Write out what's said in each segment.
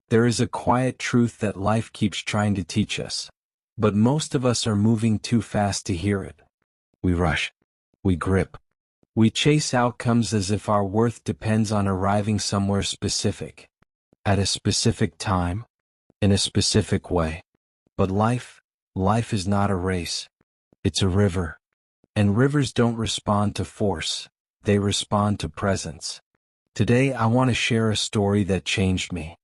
There is a quiet truth that life keeps trying to teach us, but most of us are moving too fast to hear it. We rush. We grip. We chase outcomes as if our worth depends on arriving somewhere specific, at a specific time, in a specific way. But life is not a race. It's a river. And rivers don't respond to force. They respond to presence. Today I want to share a story that changed me.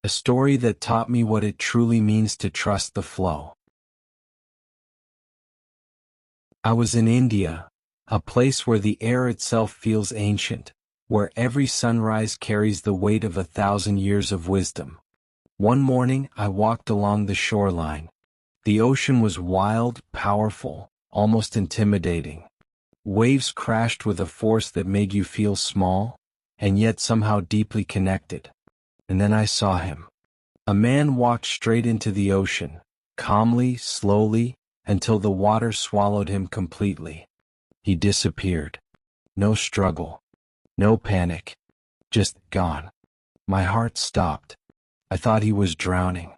A story that taught me what it truly means to trust the flow. I was in India, a place where the air itself feels ancient, where every sunrise carries the weight of 1,000 years of wisdom. One morning I walked along the shoreline. The ocean was wild, powerful, almost intimidating. Waves crashed with a force that made you feel small, and yet somehow deeply connected. And then I saw him. A man walked straight into the ocean, calmly, slowly, until the water swallowed him completely. He disappeared. No struggle. No panic. Just gone. My heart stopped. I thought he was drowning.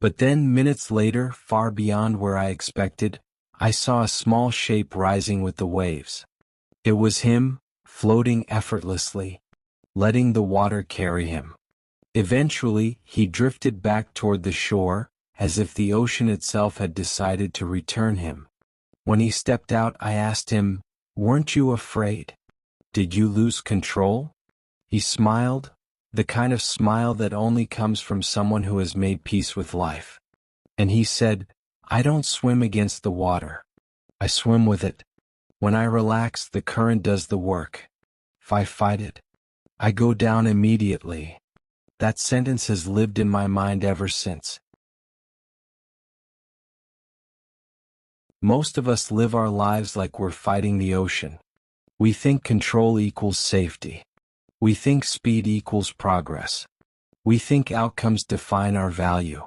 But then, minutes later, far beyond where I expected, I saw a small shape rising with the waves. It was him, floating effortlessly, letting the water carry him. Eventually, he drifted back toward the shore, as if the ocean itself had decided to return him. When he stepped out, I asked him, "Weren't you afraid? Did you lose control?" He smiled, the kind of smile that only comes from someone who has made peace with life. And he said, "I don't swim against the water. I swim with it. When I relax, the current does the work. If I fight it, I go down immediately." That sentence has lived in my mind ever since. Most of us live our lives like we're fighting the ocean. We think control equals safety. We think speed equals progress. We think outcomes define our value.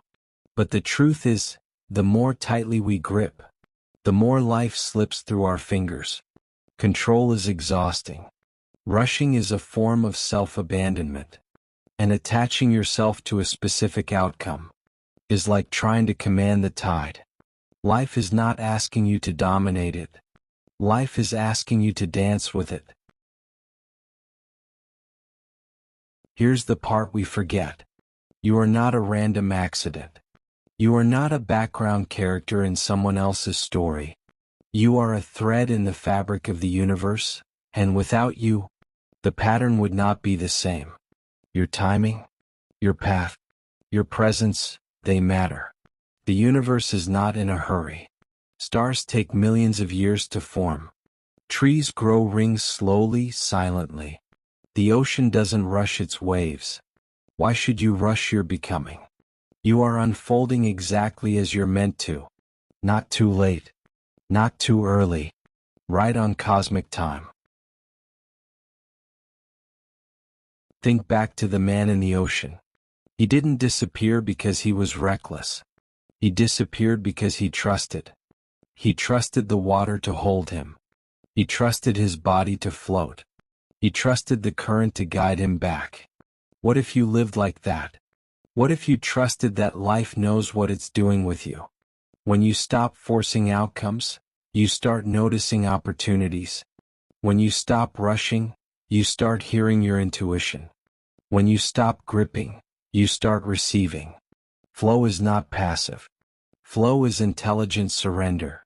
But the truth is, the more tightly we grip, the more life slips through our fingers. Control is exhausting. Rushing is a form of self-abandonment. And attaching yourself to a specific outcome is like trying to command the tide. Life is not asking you to dominate it. Life is asking you to dance with it. Here's the part we forget. You are not a random accident. You are not a background character in someone else's story. You are a thread in the fabric of the universe, and without you, the pattern would not be the same. Your timing, your path, your presence, they matter. The universe is not in a hurry. Stars take millions of years to form. Trees grow rings slowly, silently. The ocean doesn't rush its waves. Why should you rush your becoming? You are unfolding exactly as you're meant to. Not too late. Not too early. Right on cosmic time. Think back to the man in the ocean. He didn't disappear because he was reckless. He disappeared because he trusted. He trusted the water to hold him. He trusted his body to float. He trusted the current to guide him back. What if you lived like that? What if you trusted that life knows what it's doing with you? When you stop forcing outcomes, you start noticing opportunities. When you stop rushing, you start hearing your intuition. When you stop gripping, you start receiving. Flow is not passive. Flow is intelligent surrender.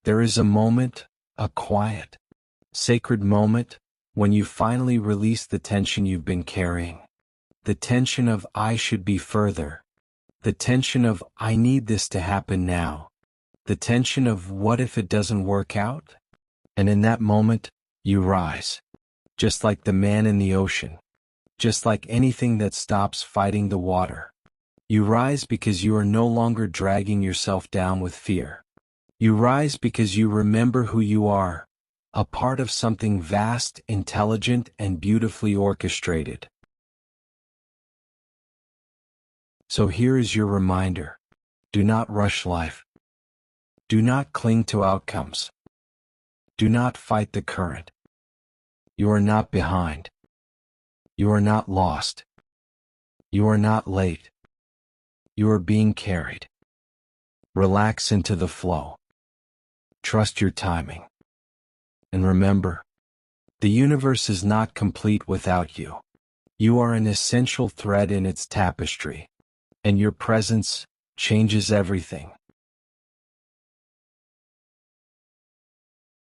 There is a moment, a quiet, sacred moment, when you finally release the tension you've been carrying. The tension of "I should be further." The tension of "I need this to happen now." The tension of "what if it doesn't work out?" And in that moment, you rise. Just like the man in the ocean. Just like anything that stops fighting the water. You rise because you are no longer dragging yourself down with fear. You rise because you remember who you are, a part of something vast, intelligent, and beautifully orchestrated. So here is your reminder. Do not rush life. Do not cling to outcomes. Do not fight the current. You are not behind. You are not lost. You are not late. You are being carried. Relax into the flow. Trust your timing. And remember, the universe is not complete without you. You are an essential thread in its tapestry, and your presence changes everything.